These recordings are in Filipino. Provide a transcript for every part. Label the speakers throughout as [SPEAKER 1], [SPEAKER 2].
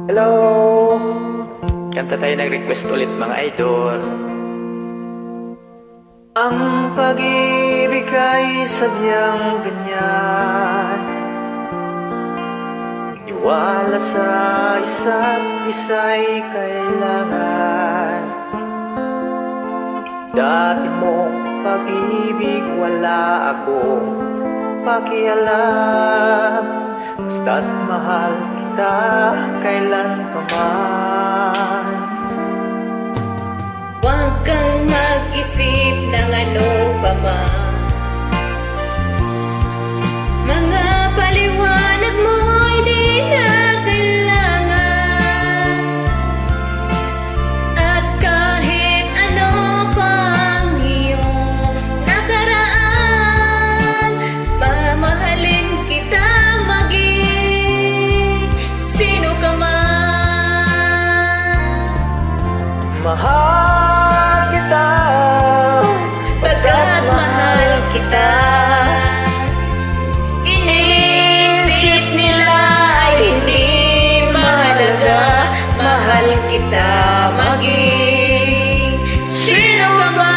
[SPEAKER 1] Hello! Kanta tayo ng request ulit mga idol. Ang pag-ibig ay sadyang ganyan, iwala sa isa't isa'y kailangan. Dati mong pag-ibig wala akong pakialam, basta't mahal kita kailan pa man.
[SPEAKER 2] Huwag kang mag-isip ng ano pa man. Mga paliwanag mo'y di na kailangan. At kahit ano pang iyong nakaraan, mamahalin kita maging sino ka man.
[SPEAKER 1] Mahal kita,
[SPEAKER 2] Pagkat mahal kita, iniisip nila ay hindi mahalaga. Mahal kita maging sino ka man.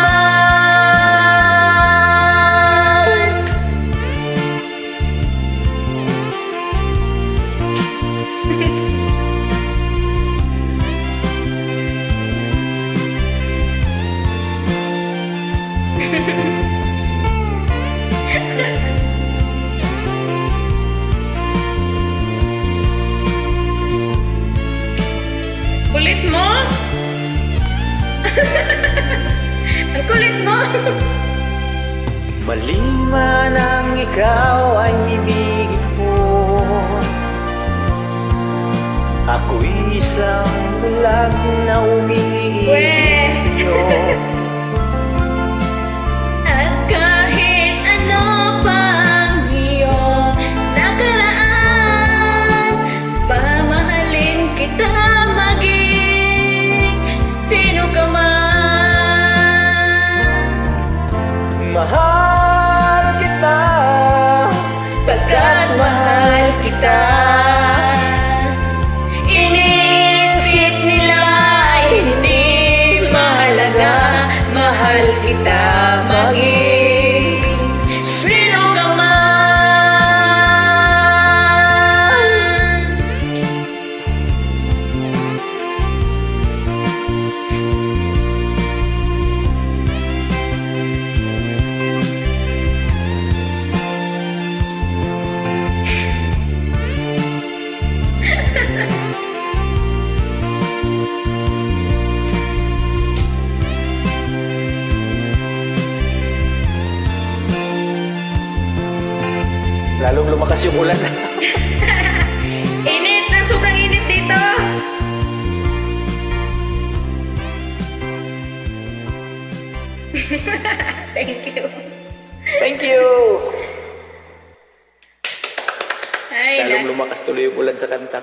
[SPEAKER 2] Kulit mo? Ang kulit mo!
[SPEAKER 1] mali man ang ikaw ay ibigin mo. Ako'y isang bulag na umiibig sa'yo.
[SPEAKER 2] At kahit ano pang iyong nakaraan, pamahalin kita maging sino ka man.
[SPEAKER 1] Mahal kita,
[SPEAKER 2] Pagkat mahal kita, iniisip nila ay hindi mahalaga. Mahal kita maging sino ka man.
[SPEAKER 1] lalong lumakas yung ulan.
[SPEAKER 2] Init na, sobrang init dito. Thank you.
[SPEAKER 1] Thank you!
[SPEAKER 2] Ay,
[SPEAKER 1] Lalong lumakas tuloy yung ulan sa kanta.